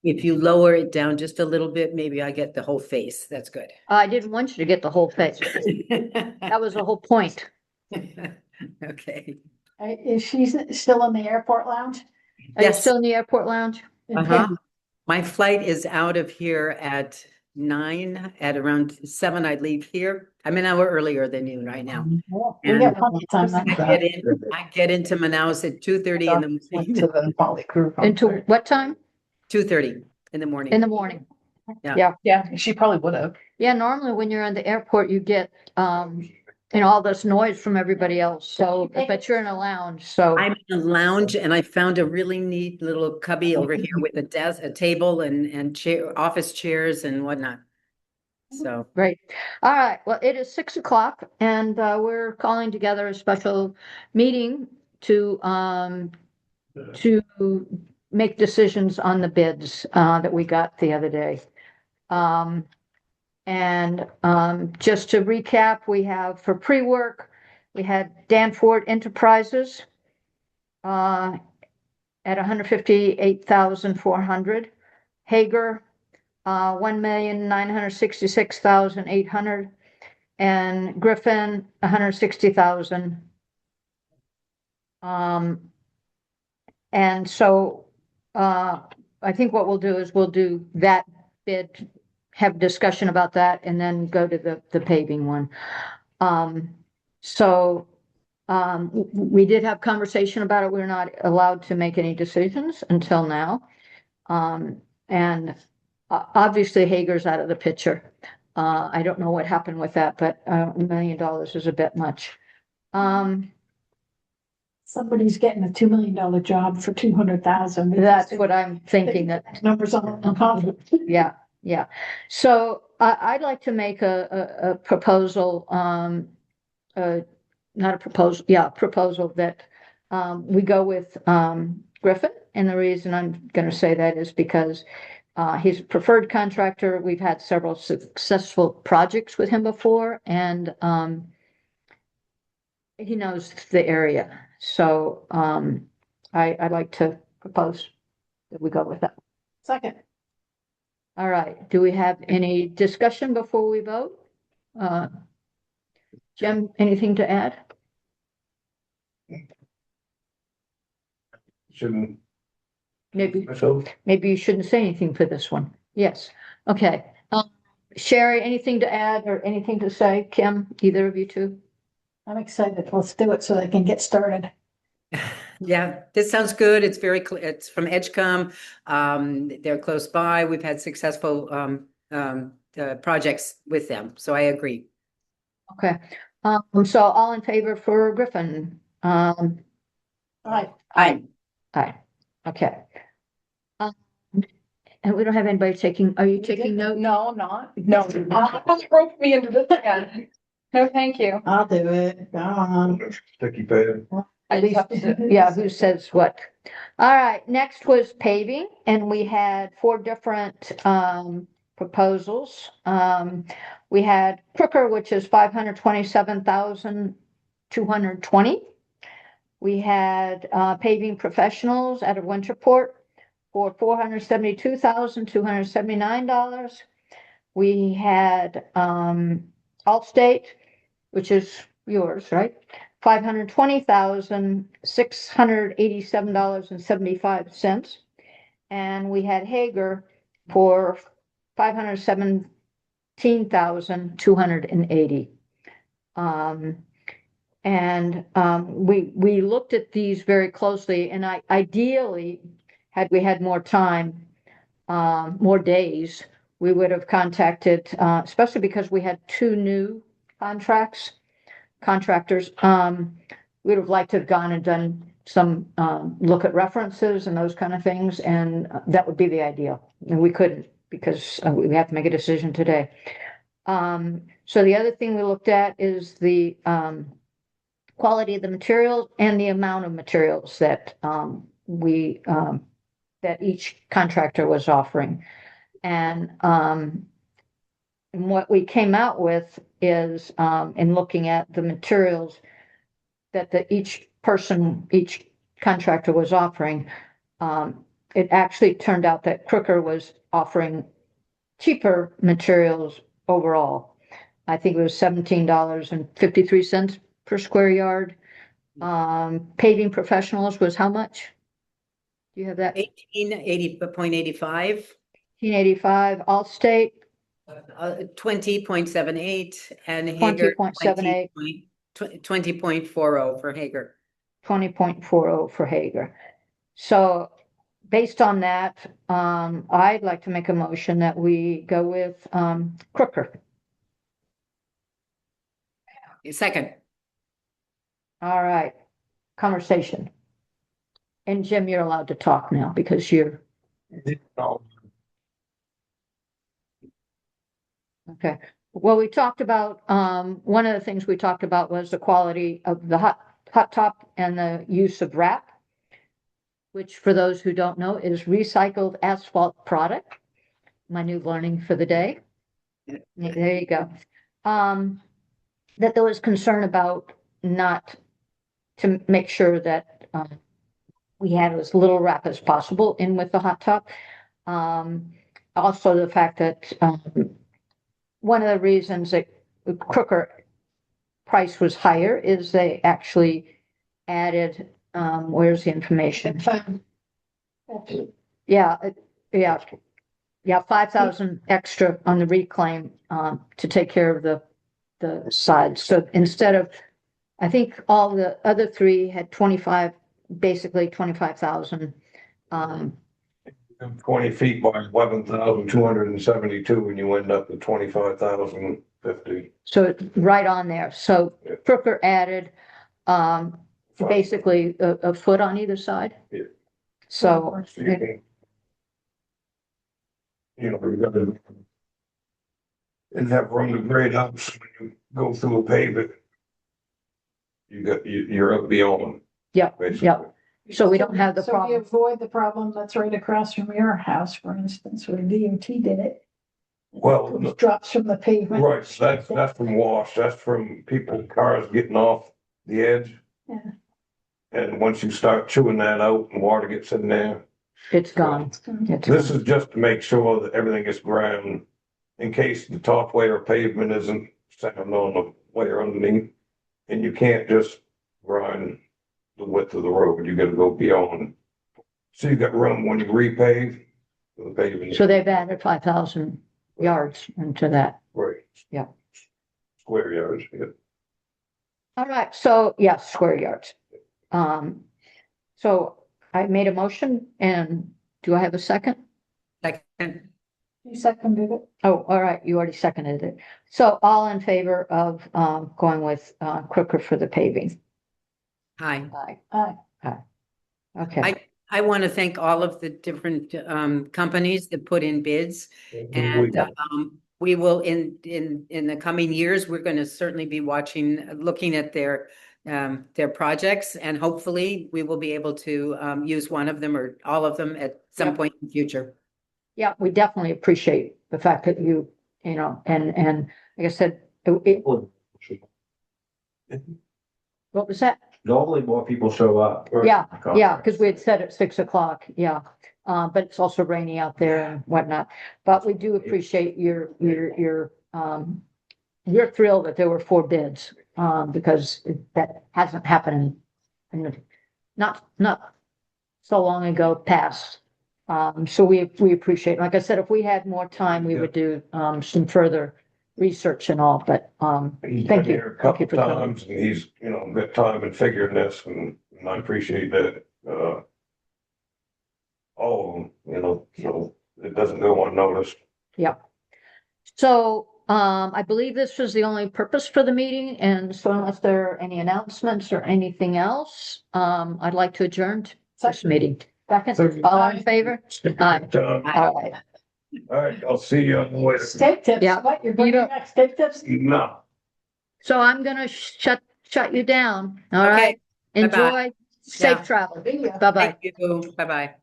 if you lower it down just a little bit, maybe I get the whole face. That's good. I didn't want you to get the whole face. That was the whole point. Okay. Is she still in the airport lounge? Are you Yes. still in the airport lounge? Uh-huh. My flight is out of here at 9. At around 7, I leave here. I'm an hour earlier than you right now. Well, we And got plenty of time. I get into Manaus at 2:30 in the Went morning. to the Motley Crue Into concert. what time? 2:30 in the morning. In the morning. Yeah, she probably would have. Yeah, normally when you're in the airport, you get, all this noise from everybody else. So, but you're in a lounge, so. I'm in a lounge and I found a really neat little cubby over here with a desk, a table and chair, office chairs and whatnot. So, Great. All right. Well, it is 6 o'clock and we're calling together a special meeting to make decisions on the bids that we got the other day. Just to recap, we have for pre-work, we had Danforth Enterprises at 158,400, Hager 1,966,800, and Griffin 160,000. And so I think what we'll do is we'll do that bid, have discussion about that, and then go to the paving one. We did have conversation about it. We're not allowed to make any decisions until now. Obviously Hager's out of the picture. I don't know what happened with that, but $1 million is a bit much. Somebody's getting a $2 million job for 200,000. That's what I'm thinking that. Numbers on the contract. Yeah. So I'd like to make a proposal, not a proposal, proposal that we go with Griffin. And the reason I'm going to say that is because he's a preferred contractor. We've had several successful projects with him before, and he knows the area. So I'd like to propose that we go with that. Second. All right. Do we have any discussion before we vote? Jim, anything to add? Shouldn't Maybe myself. you shouldn't say anything for this one. Yes. Okay. Sherry, anything to add or anything to say? Kim, either of you two? I'm excited. Let's do it so they can get started. yeah, this sounds good. It's very it's from Edgecom. They're close by. We've had successful projects with them. So I agree. Okay. So all in favor for Griffin? Aye. Aye. Okay. And we don't have anybody taking, are you taking notes? No, I'm not. No, rope me into this again. No, thank you. I'll do it. Go on. Sticky pad. I just have to. Yeah, who says what? All right, next was paving, and we had 4 different proposals. We had Crooker, which is 527,220. We had Paving Professionals out of Winterport for $472,279. We had Allstate, which is yours, right? $520,687.75. And we had Hager for $517,280. We looked at these very closely, and ideally, had we had more time, more days, we would have contacted, especially because we had 2 new contractors. We would have liked to have gone and done some look at references and those kind of things, and that would be the ideal. And we couldn't because we have to make a decision today. So the other thing we looked at is the quality of the materials and the amount of materials that that each contractor was offering. And what we came out with is, in looking at the materials that each contractor was offering, it actually turned out that Crooker was offering cheaper materials overall. I think it was $17.53 per square yard. Paving Professionals was how much? Do you have that? 1880.85, 1885, Allstate, 20.78, and Hager 20.78. 20.40 for Hager. 20.40 for Hager. So based on that, I'd like to make a motion that we go with Crooker. Second. All right, conversation. And Jim, you're allowed to talk now because you're, okay. Well, we talked about, one of the things we talked about was the quality of the hot top and the use of wrap, which for those who don't know is recycled asphalt product. My new learning for the day. There you go. That there was concern about not to make sure that we had as little wrap as possible in with the hot top. Also the fact that one of the reasons that Crooker price was higher is they actually added, where's the information? Yeah, 5,000 extra on the reclaim to take care of the sides. So instead of, I think all the other three had basically 25,000. 20 feet by 11,272, and you end up with 25,050. So it's right on there. So Yeah. Crooker added basically a foot on either side. Yeah. So So you can, you gotta and have room to grade up, so when you go through a pavement, you're up beyond. Yeah, basically. yeah. So we don't have the So we problem. avoid the problem that's right across from your house, for instance, where DOT did it. Well, It drops from the pavement. right, so that's from wash, that's from people, cars getting off the edge. Yeah. And once you start chewing that out and water gets in there, It's gone. It's this gone. is just to make sure that everything is ground. In case the top layer of pavement isn't sound on the layer underneath. And you can't just grind the width of the road, you gotta go beyond. So you got room when you repave, the pavement. So they've added 5,000 yards into that. Right. Yeah. Square yards, yeah. All right, so yes, square yards. So I made a motion and do I have a second? Second. You seconded it. Oh, all right, you already seconded it. So all in favor of going with Crooker for the paving? Hi. Aye. Okay, I want to thank all of the different companies that put in bids. And we will in the coming years, we're going to certainly be looking at their projects, and hopefully we will be able to use one of them or all of them at some Yep. point in the future. yeah, we definitely appreciate the fact that you know, and like I said, what was that? Normally more people show up. Yeah, yeah, because we had said at 6 o'clock, yeah. But it's also rainy out there and whatnot. But we do appreciate you're thrilled that there were 4 bids, because that hasn't happened in not so long ago past. So we appreciate, like I said, if we had more time, we would do some further research and all, but He's thank been you. here a Thank you couple for coming. times, and he's, got time in figuring this, and I appreciate that, all of them, so it doesn't go unnoticed. So I believe this was the only purpose for the meeting, and so unless there are any announcements or anything else, I'd like to adjourn this meeting. Second, all in favor? Aye. All right. All right, I'll see you on the way. Steak tips, Yeah. what, you're bringing don't- back steak tips? No. So I'm gonna shut you down. All Okay. right. Bye-bye. Enjoy. Safe Yeah. travel. See ya. Bye-bye. Thank you. Bye-bye.